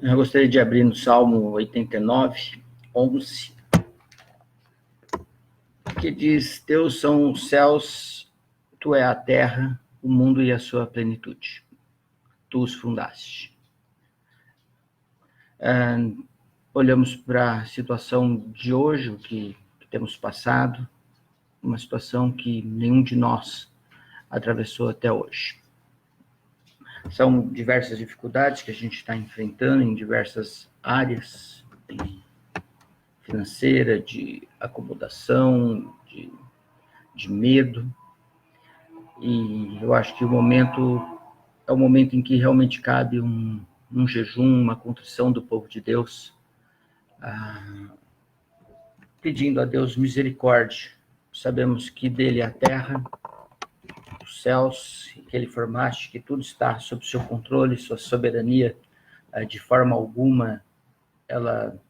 Eu gostaria de abrir no Salmo 89, 11, que diz: Teus são os céus, tu é a terra, o mundo e a sua plenitude. Tu os fundaste. Olhamos para a situação de hoje, o que temos passado, uma situação que nenhum de nós atravessou até hoje. São diversas dificuldades que a gente está enfrentando em diversas áreas, financeira, de acomodação, de medo. E eu acho que o momento é o momento em que realmente cabe um jejum, uma contrição do povo de Deus, pedindo a Deus misericórdia. Sabemos que dele é a terra, os céus, que ele formaste, que tudo está sob seu controle, sua soberania, de forma alguma ela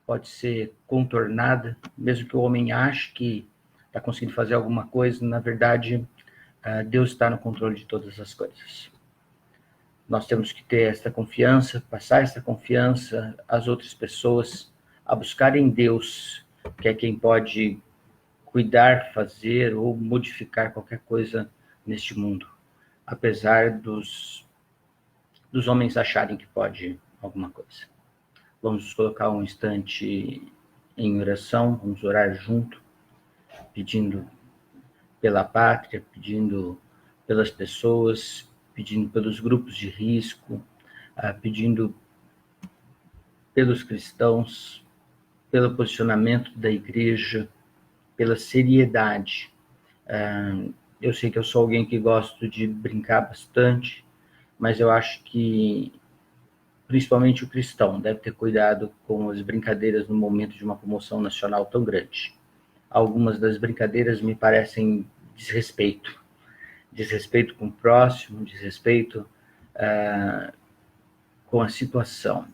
pode ser contornada, mesmo que o homem ache que está conseguindo fazer alguma coisa, na verdade, Deus está no controle de todas as coisas. Nós temos que ter essa confiança, passar essa confiança às outras pessoas, a buscar em Deus, que é quem pode cuidar, fazer ou modificar qualquer coisa neste mundo, apesar dos homens acharem que pode alguma coisa. Vamos nos colocar um instante em oração, vamos orar junto, pedindo pela pátria, pedindo pelas pessoas, pedindo pelos grupos de risco, pedindo pelos cristãos, pelo posicionamento da igreja, pela seriedade. Eu sei que eu sou alguém que gosto de brincar bastante, mas eu acho que principalmente o cristão deve ter cuidado com as brincadeiras no momento de uma comoção nacional tão grande. Algumas das brincadeiras me parecem desrespeito com o próximo, desrespeito com a situação.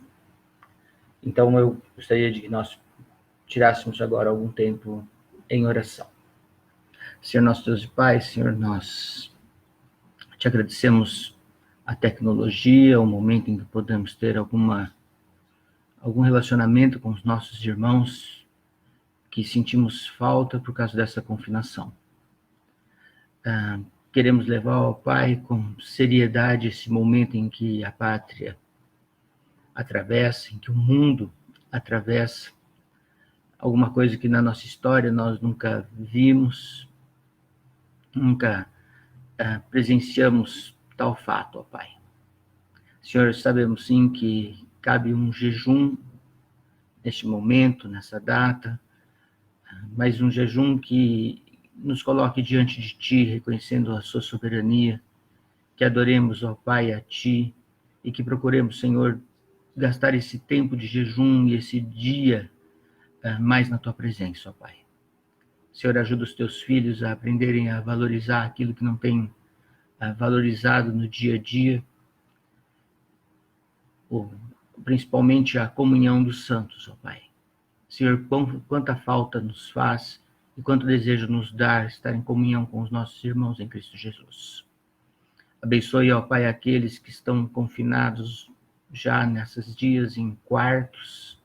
Então eu gostaria de que nós tirássemos agora algum tempo em oração. Senhor nosso Deus e Pai, Senhor, nós te agradecemos a tecnologia, o momento em que podemos ter algum relacionamento com os nossos irmãos que sentimos falta por causa dessa confinação. Queremos levar ao Pai com seriedade esse momento em que a pátria atravessa, em que o mundo atravessa, alguma coisa que na nossa história nós nunca vimos, nunca presenciamos tal fato, ó Pai. Senhor, sabemos sim que cabe um jejum neste momento, nessa data, mas um jejum que nos coloque diante de Ti, reconhecendo a Sua soberania, que adoremos, ó Pai, a Ti, e que procuremos, Senhor, gastar esse tempo de jejum e esse dia mais na Tua presença, ó Pai. Senhor, ajuda os Teus filhos a aprenderem a valorizar aquilo que não tem valorizado no dia a dia, principalmente a comunhão dos santos, ó Pai. Senhor, quanta falta nos faz e quanto desejo nos dar estar em comunhão com os nossos irmãos em Cristo Jesus. Abençoe, ó Pai, aqueles que estão confinados já nesses dias em quartos,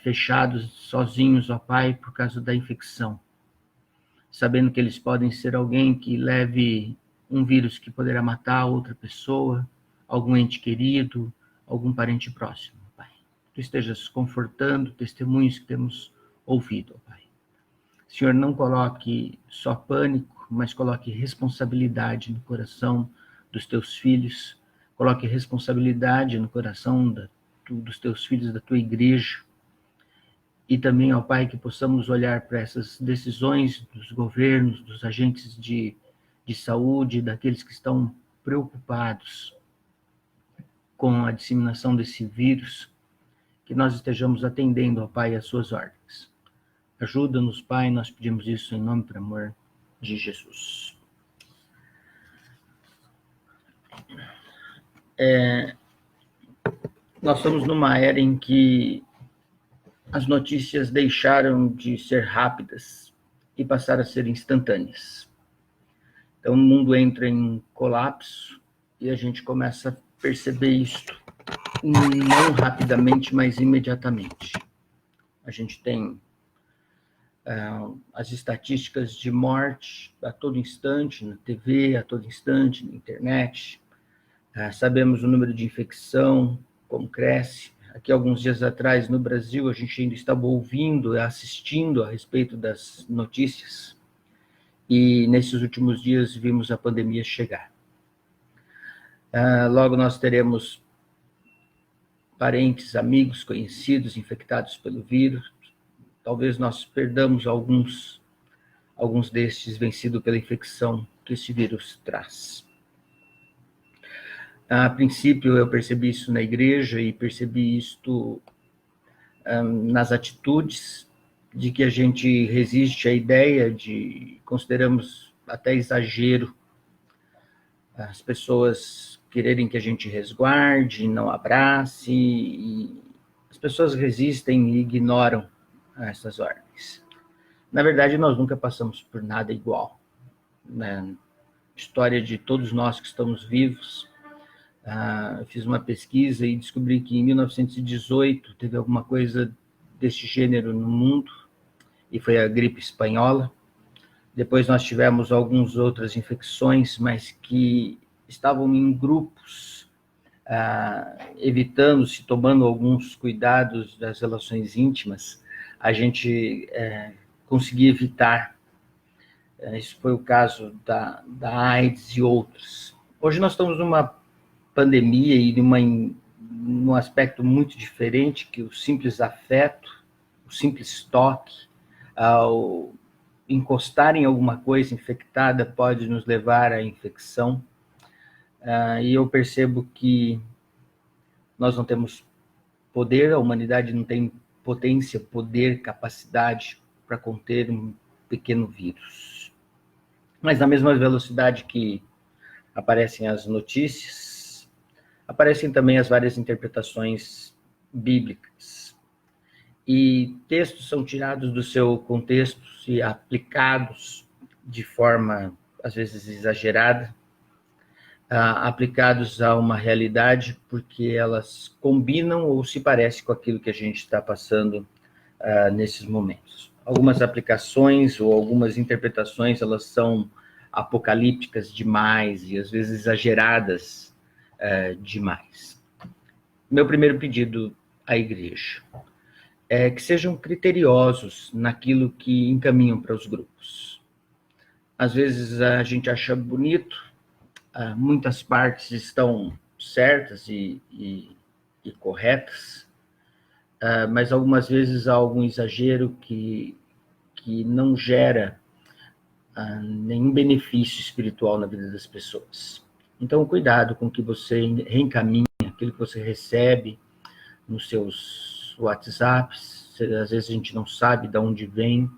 fechados, sozinhos, ó Pai, por causa da infecção. Sabendo que eles podem ser alguém que leve um vírus que poderá matar outra pessoa, algum ente querido, algum parente próximo, Pai. Tu estejas confortando testemunhos que temos ouvido, Pai. Senhor, não coloque só pânico, mas coloque responsabilidade no coração dos teus filhos, coloque responsabilidade no coração dos teus filhos, da tua igreja, e também, ó Pai, que possamos olhar para essas decisões dos governos, dos agentes de saúde, daqueles que estão preocupados com a disseminação desse vírus, que nós estejamos atendendo, ó Pai, às suas ordens. Ajuda-nos, Pai, nós pedimos isso em nome e amor de Jesus. Nós estamos numa era em que as notícias deixaram de ser rápidas e passaram a ser instantâneas. Então o mundo entra em colapso e a gente começa a perceber isso não rapidamente, mas imediatamente. A gente tem as estatísticas de morte a todo instante, na TV, a todo instante, na internet. Sabemos o número de infecção, como cresce. Aqui, alguns dias atrás, no Brasil, a gente ainda estava ouvindo, assistindo a respeito das notícias. E nesses últimos dias vimos a pandemia chegar. Logo nós teremos parentes, amigos, conhecidos infectados pelo vírus. Talvez nós perdamos alguns destes vencidos pela infecção que esse vírus traz. A princípio, eu percebi isso na igreja e percebi isto nas atitudes, de que a gente resiste à ideia de, consideramos até exagero, as pessoas quererem que a gente resguarde, não abrace, e as pessoas resistem e ignoram essas ordens. Na verdade, nós nunca passamos por nada igual. Na história de todos nós que estamos vivos, eu fiz uma pesquisa e descobri que em 1918 teve alguma coisa desse gênero no mundo, e foi a gripe espanhola. Depois nós tivemos algumas outras infecções, mas que estavam em grupos, evitando-se, tomando alguns cuidados das relações íntimas, a gente conseguia evitar. Isso foi o caso da AIDS e outros. Hoje nós estamos numa pandemia e num aspecto muito diferente, que o simples afeto, o simples toque, ao encostar em alguma coisa infectada pode nos levar à infecção. E eu percebo que nós não temos poder, a humanidade não tem potência, poder, capacidade para conter um pequeno vírus. Mas na mesma velocidade que aparecem as notícias, aparecem também as várias interpretações bíblicas. E textos são tirados do seu contexto e aplicados de forma, às vezes, exagerada, aplicados a uma realidade, porque elas combinam ou se parecem com aquilo que a gente está passando nesses momentos. Algumas aplicações ou algumas interpretações, elas são apocalípticas demais e às vezes exageradas demais. Meu primeiro pedido à igreja é que sejam criteriosos naquilo que encaminham para os grupos. Às vezes a gente acha bonito, muitas partes estão certas e corretas, mas algumas vezes há algum exagero que não gera nenhum benefício espiritual na vida das pessoas. Então, cuidado com o que você reencaminha, aquilo que você recebe nos seus WhatsApps. Às vezes a gente não sabe de onde vem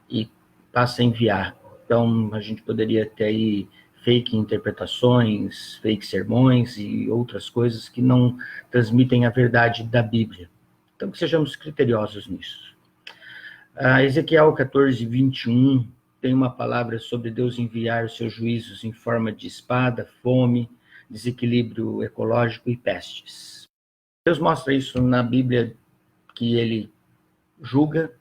e passa a enviar. Então, a gente poderia ter aí fake interpretações, fake sermões e outras coisas que não transmitem a verdade da Bíblia. Então, que sejamos criteriosos nisso. Ezequiel 14, 21, tem uma palavra sobre Deus enviar os seus juízos em forma de espada, fome, desequilíbrio ecológico e pestes. Deus mostra isso na Bíblia, que ele julga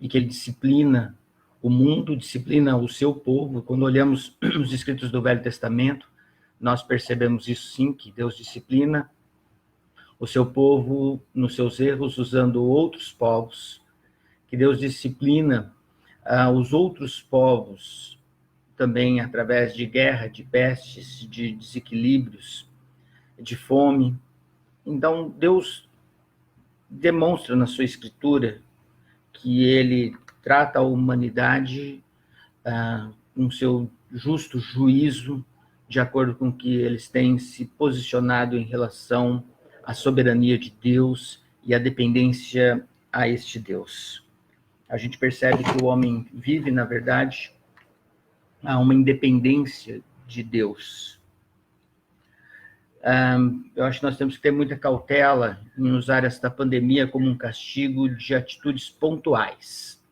e que ele disciplina o mundo, disciplina o seu povo. Quando olhamos os escritos do Velho Testamento, nós percebemos isso sim, que Deus disciplina o seu povo nos seus erros, usando outros povos, que Deus disciplina os outros povos também através de guerra, de pestes, de desequilíbrios, de fome. Então, Deus demonstra na sua escritura que ele trata a humanidade com seu justo juízo, de acordo com que eles têm se posicionado em relação à soberania de Deus e à dependência a este Deus. A gente percebe que o homem vive, na verdade, a uma independência de Deus. Eu acho que nós temos que ter muita cautela em usar esta pandemia como um castigo de atitudes pontuais,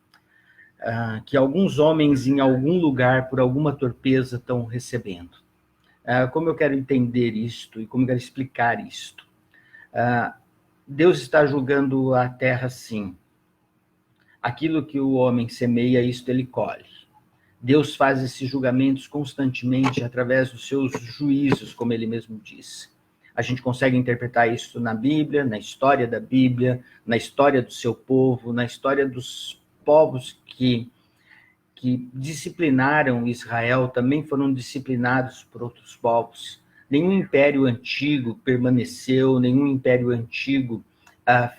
que alguns homens em algum lugar, por alguma torpeza, estão recebendo. Como eu quero entender isto e como eu quero explicar isto? Deus está julgando a terra, sim. Aquilo que o homem semeia, isto ele colhe. Deus faz esses julgamentos constantemente através dos seus juízos, como ele mesmo disse. A gente consegue interpretar isso na Bíblia, na história da Bíblia, na história do seu povo, na história dos povos que disciplinaram Israel, também foram disciplinados por outros povos. Nenhum império antigo permaneceu, nenhum império antigo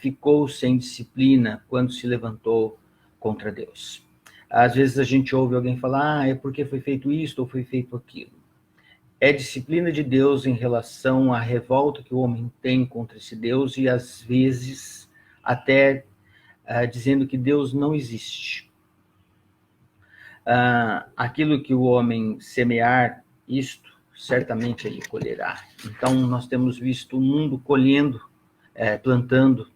ficou sem disciplina quando se levantou contra Deus. Às vezes a gente ouve alguém falar, é porque foi feito isso ou foi feito aquilo. É disciplina de Deus em relação à revolta que o homem tem contra esse Deus e às vezes até dizendo que Deus não existe. Aquilo que o homem semear, isto certamente ele colherá. Então nós temos visto o mundo colhendo, plantando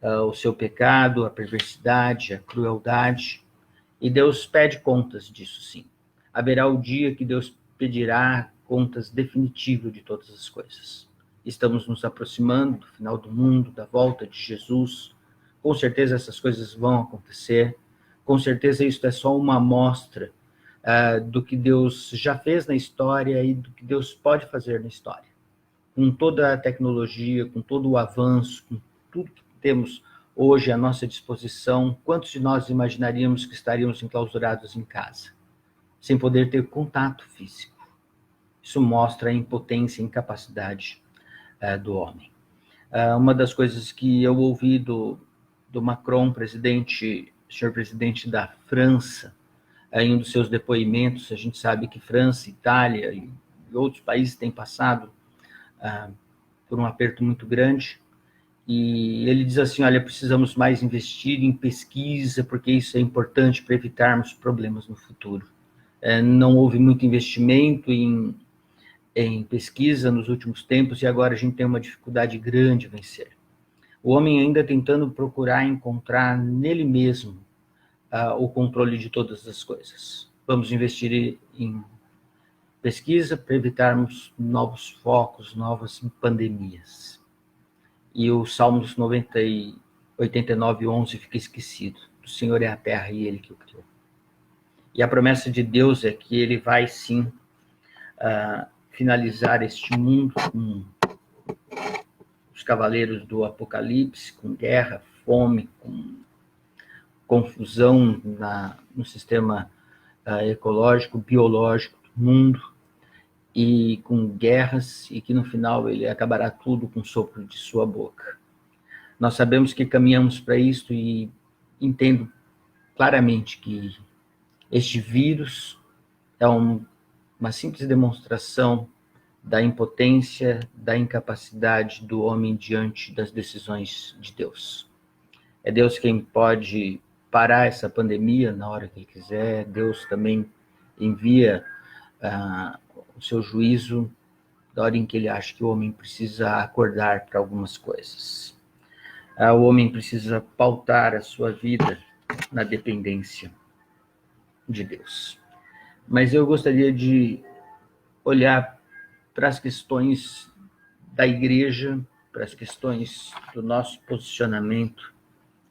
o seu pecado, a perversidade, a crueldade, e Deus pede contas disso, sim. Haverá o dia que Deus pedirá contas definitivas de todas as coisas. Estamos nos aproximando do final do mundo, da volta de Jesus. Com certeza essas coisas vão acontecer. Com certeza isso é só uma amostra do que Deus já fez na história e do que Deus pode fazer na história. Com toda a tecnologia, com todo o avanço, com tudo que temos hoje à nossa disposição, quantos de nós imaginaríamos que estaríamos enclausurados em casa, sem poder ter contato físico? Isso mostra a impotência e incapacidade do homem. Uma das coisas que eu ouvi do Macron, senhor presidente da França, em um dos seus depoimentos, a gente sabe que França, Itália e outros países têm passado por um aperto muito grande, e ele diz assim, olha, precisamos mais investir em pesquisa, porque isso é importante para evitarmos problemas no futuro. Não houve muito investimento em pesquisa nos últimos tempos, e agora a gente tem uma dificuldade grande a vencer. O homem ainda tentando procurar encontrar nele mesmo o controle de todas as coisas. Vamos investir em pesquisa para evitarmos novos focos, novas pandemias. E o Salmos 89:11 fica esquecido. O Senhor é a terra e ele que o criou. E a promessa de Deus é que ele vai sim finalizar este mundo com os cavaleiros do Apocalipse, com guerra, fome, com confusão no sistema ecológico, biológico do mundo, e com guerras, e que no final ele acabará tudo com o sopro de sua boca. Nós sabemos que caminhamos para isso e entendo claramente que este vírus é uma simples demonstração da impotência, da incapacidade do homem diante das decisões de Deus. É Deus quem pode parar essa pandemia na hora que ele quiser. Deus também envia o seu juízo da hora em que ele acha que o homem precisa acordar para algumas coisas. O homem precisa pautar a sua vida na dependência de Deus. Mas eu gostaria de olhar para as questões da igreja, para as questões do nosso posicionamento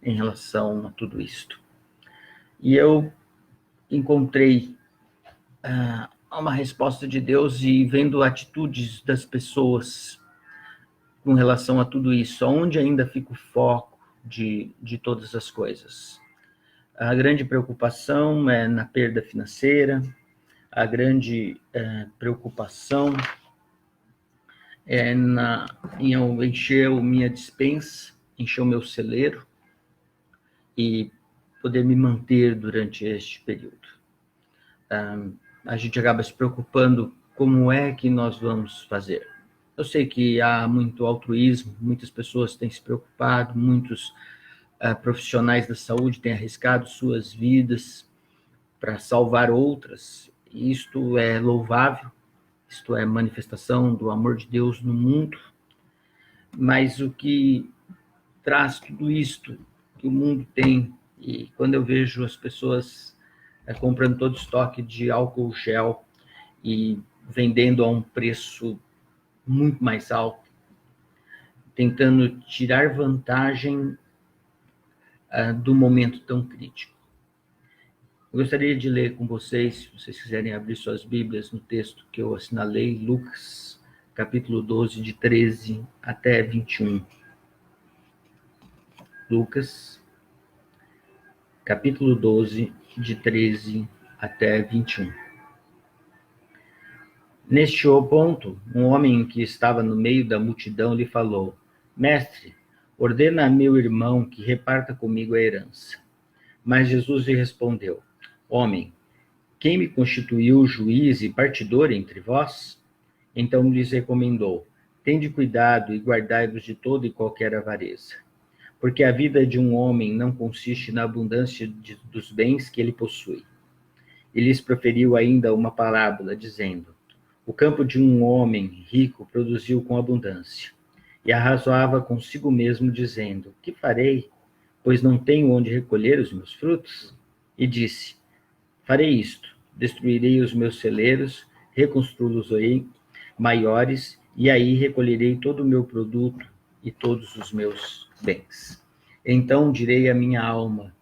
em relação a tudo isto. E eu encontrei uma resposta de Deus, e vendo atitudes das pessoas com relação a tudo isso, onde ainda fica o foco de todas as coisas. A grande preocupação é na perda financeira, a grande preocupação é em eu encher a minha despensa, encher o meu celeiro e poder me manter durante este período. A gente acaba se preocupando como é que nós vamos fazer. Eu sei que há muito altruísmo, muitas pessoas têm se preocupado, muitos profissionais da saúde têm arriscado suas vidas para salvar outras. E isto é louvável, isto é manifestação do amor de Deus no mundo. Mas o que traz tudo isto que o mundo tem, e quando eu vejo as pessoas comprando todo estoque de álcool gel e vendendo a um preço muito mais alto, tentando tirar vantagem do momento tão crítico. Eu gostaria de ler com vocês, se vocês quiserem abrir suas Bíblias, no texto que eu assinalei, Lucas, capítulo 12, de 13 até 21. Lucas, capítulo 12, de 13 até 21. Neste ponto, um homem que estava no meio da multidão lhe falou: Mestre, ordena a meu irmão que reparta comigo a herança. Mas Jesus lhe respondeu: Homem, quem me constituiu juiz e partidor entre vós? Então lhes recomendou: Tende cuidado e guardai-vos de toda e qualquer avareza. Porque a vida de um homem não consiste na abundância dos bens que ele possui. E lhes proferiu ainda uma parábola, dizendo: O campo de um homem rico produziu com abundância. E arrazoava consigo mesmo, dizendo: Que farei? Pois não tenho onde recolher os meus frutos? E disse: Farei isto: destruirei os meus celeiros, reconstruí-los maiores, e aí recolherei todo o meu produto e todos os meus bens. Então direi à minha alma: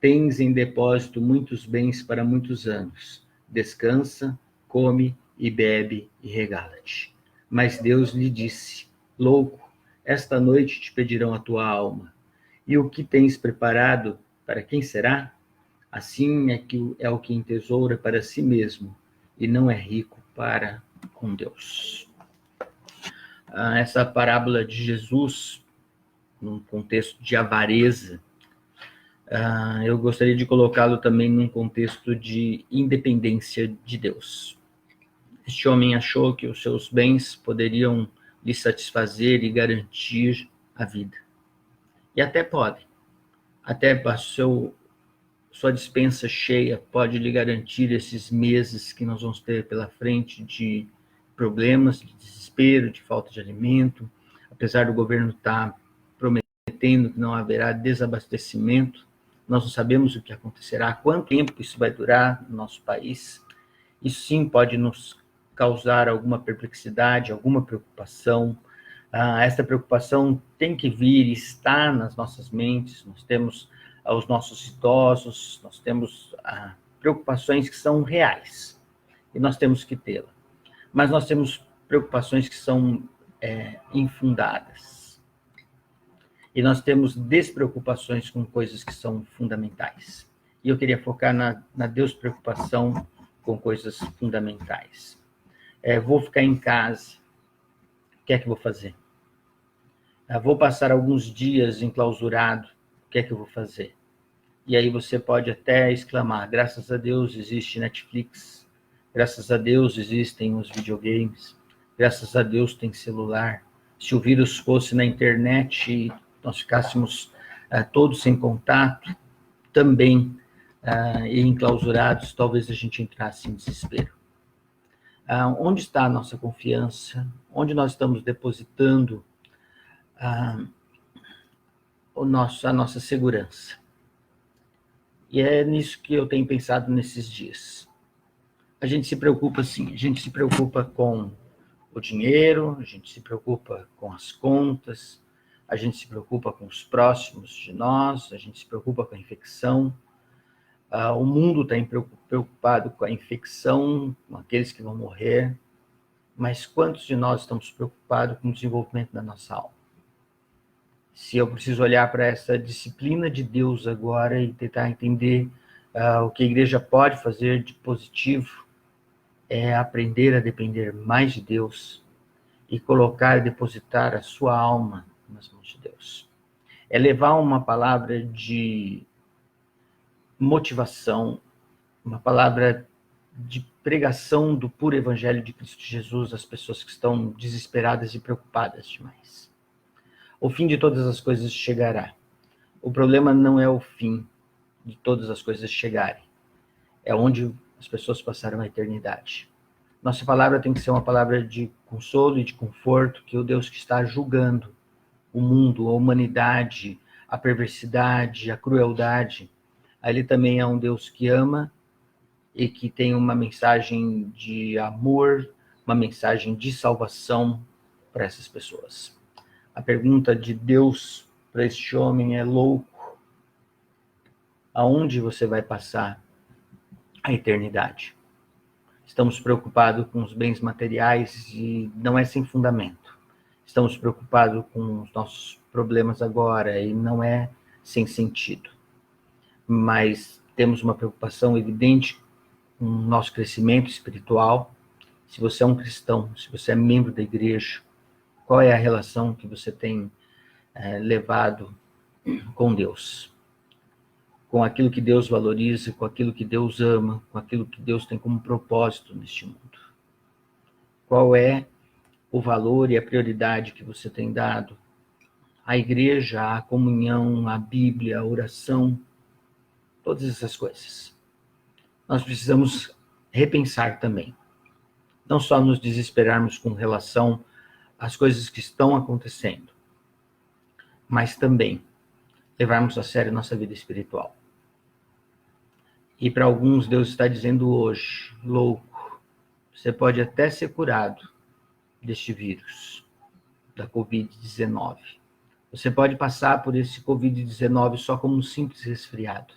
Tens em depósito muitos bens para muitos anos. Descansa, come e bebe e regala-te. Mas Deus lhe disse: Louco, esta noite te pedirão a tua alma. E o que tens preparado, para quem será? Assim é o que entesoura para si mesmo, e não é rico para com Deus. Essa parábola de Jesus, num contexto de avareza, eu gostaria de colocá-lo também num contexto de independência de Deus. Este homem achou que os seus bens poderiam lhe satisfazer e garantir a vida. E até pode. Até sua despensa cheia pode lhe garantir esses meses que nós vamos ter pela frente de problemas, de desespero, de falta de alimento. Apesar do governo estar prometendo que não haverá desabastecimento, nós não sabemos o que acontecerá, quanto tempo isso vai durar no nosso país. Isso sim pode nos causar alguma perplexidade, alguma preocupação. Esta preocupação tem que vir e está nas nossas mentes. Nós temos os nossos idosos, nós temos preocupações que são reais e nós temos que tê-la. Mas nós temos preocupações que são infundadas. E nós temos despreocupações com coisas que são fundamentais. E eu queria focar na despreocupação com coisas fundamentais. Vou ficar em casa. O que é que vou fazer? Vou passar alguns dias enclausurado. O que é que eu vou fazer? E aí você pode até exclamar: graças a Deus existe Netflix. Graças a Deus existem os videogames. Graças a Deus tem celular. Se o vírus fosse na internet e nós ficássemos todos sem contato, também e enclausurados, talvez a gente entrasse em desespero. Onde está a nossa confiança? Onde nós estamos depositando a nossa segurança? E é nisso que eu tenho pensado nesses dias. A gente se preocupa, sim, a gente se preocupa com o dinheiro, a gente se preocupa com as contas, a gente se preocupa com os próximos de nós, a gente se preocupa com a infecção. O mundo está preocupado com a infecção, com aqueles que vão morrer, mas quantos de nós estamos preocupados com o desenvolvimento da nossa alma? Se eu preciso olhar para essa disciplina de Deus agora e tentar entender o que a igreja pode fazer de positivo, é aprender a depender mais de Deus e depositar a sua alma nas mãos de Deus. É levar uma palavra de motivação, uma palavra de pregação do puro evangelho de Cristo Jesus às pessoas que estão desesperadas e preocupadas demais. O fim de todas as coisas chegará. O problema não é o fim de todas as coisas chegarem. É onde as pessoas passaram a eternidade. Nossa palavra tem que ser uma palavra de consolo e de conforto, que o Deus que está julgando o mundo, a humanidade, a perversidade, a crueldade, ele também é um Deus que ama e que tem uma mensagem de amor, uma mensagem de salvação para essas pessoas. A pergunta de Deus para este homem é: louco, aonde você vai passar a eternidade? Estamos preocupados com os bens materiais e não é sem fundamento. Estamos preocupados com os nossos problemas agora e não é sem sentido. Mas temos uma preocupação evidente com o nosso crescimento espiritual. Se você é um cristão, se você é membro da igreja, qual é a relação que você tem levado com Deus? Com aquilo que Deus valoriza, com aquilo que Deus ama, com aquilo que Deus tem como propósito neste mundo. Qual é o valor e a prioridade que você tem dado à igreja, à comunhão, à Bíblia, à oração, todas essas coisas. Nós precisamos repensar também. Não só nos desesperarmos com relação às coisas que estão acontecendo, mas também levarmos a sério nossa vida espiritual. E para alguns, Deus está dizendo hoje: louco, você pode até ser curado deste vírus, da Covid-19. Você pode passar por esse Covid-19 só como um simples resfriado.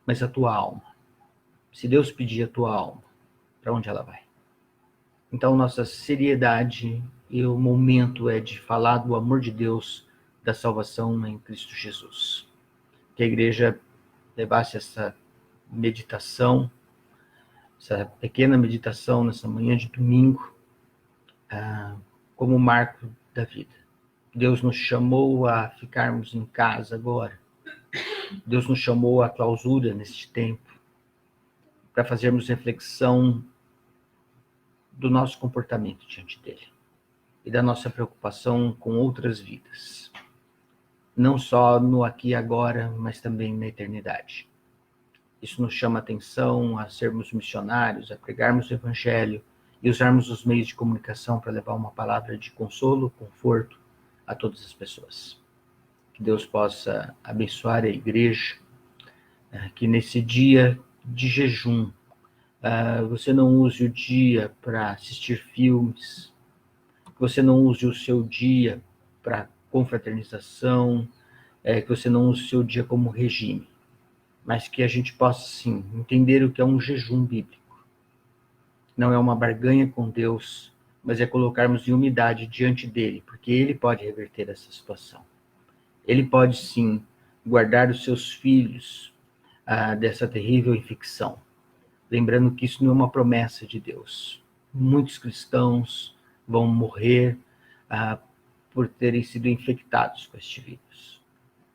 Mas a tua alma, se Deus pedir a tua alma, para onde ela vai? Então, nossa seriedade e o momento é de falar do amor de Deus, da salvação em Cristo Jesus. Que a igreja levasse essa meditação, essa pequena meditação nessa manhã de domingo, como marco da vida. Deus nos chamou a ficarmos em casa agora. Deus nos chamou à clausura neste tempo, para fazermos reflexão do nosso comportamento diante dele e da nossa preocupação com outras vidas. Não só no aqui e agora, mas também na eternidade. Isso nos chama a atenção a sermos missionários, a pregarmos o evangelho e usarmos os meios de comunicação para levar uma palavra de consolo, conforto a todas as pessoas. Que Deus possa abençoar a igreja, que nesse dia de jejum você não use o dia para assistir filmes, que você não use o seu dia para confraternização, que você não use o seu dia como regime, mas que a gente possa, sim, entender o que é um jejum bíblico. Não é uma barganha com Deus, mas é colocarmos em humildade diante dele, porque ele pode reverter essa situação. Ele pode, sim, guardar os seus filhos dessa terrível infecção. Lembrando que isso não é uma promessa de Deus. Muitos cristãos vão morrer por terem sido infectados com este vírus.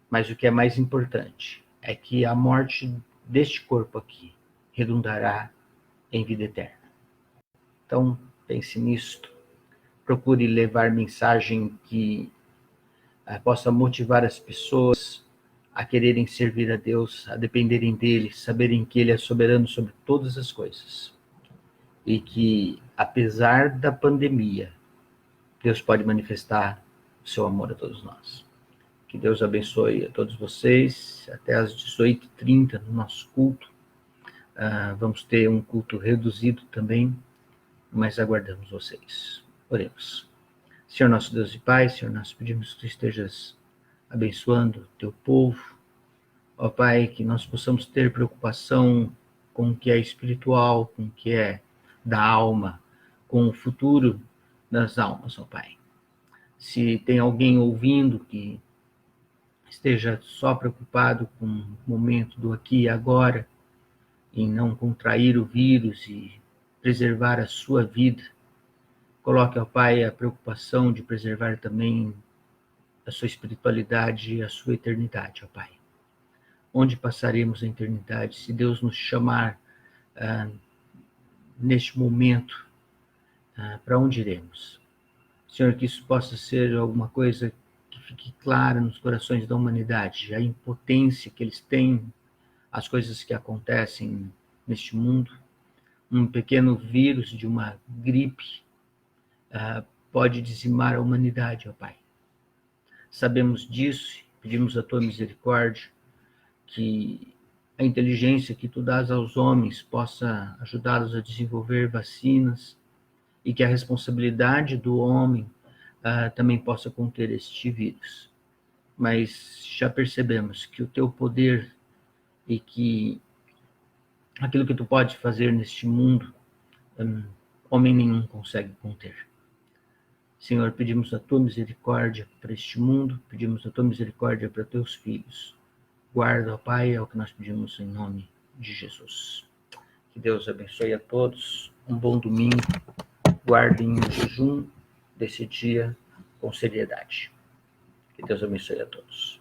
Mas o que é mais importante é que a morte deste corpo aqui redundará em vida eterna. Então, pense nisto. Procure levar mensagem que possa motivar as pessoas a quererem servir a Deus, a dependerem dele, saberem que ele é soberano sobre todas as coisas. E que, apesar da pandemia, Deus pode manifestar o seu amor a todos nós. Que Deus abençoe a todos vocês. Até às 18h30 no nosso culto. Vamos ter um culto reduzido também, mas aguardamos vocês. Oremos. Senhor nosso Deus e Pai, Senhor, nós pedimos que Tu estejas abençoando o Teu povo. Ó Pai, que nós possamos ter preocupação com o que é espiritual, com o que é da alma, com o futuro das almas, ó Pai. Se tem alguém ouvindo que esteja só preocupado com o momento do aqui e agora, em não contrair o vírus e preservar a sua vida, coloque, ó Pai, a preocupação de preservar também a sua espiritualidade e a sua eternidade, ó Pai. Onde passaremos a eternidade? Se Deus nos chamar neste momento, para onde iremos? Senhor, que isso possa ser alguma coisa que fique clara nos corações da humanidade, a impotência que eles têm, as coisas que acontecem neste mundo. Um pequeno vírus de uma gripe pode dizimar a humanidade, ó Pai. Sabemos disso, pedimos a Tua misericórdia, que a inteligência que Tu dás aos homens possa ajudá-los a desenvolver vacinas e que a responsabilidade do homem também possa conter este vírus. Mas já percebemos que o teu poder e que aquilo que tu pode fazer neste mundo, homem nenhum consegue conter. Senhor, pedimos a tua misericórdia para este mundo, pedimos a tua misericórdia para teus filhos. Guarda, ó Pai, é o que nós pedimos em nome de Jesus. Que Deus abençoe a todos. Um bom domingo. Guardem o jejum desse dia com seriedade. Que Deus abençoe a todos.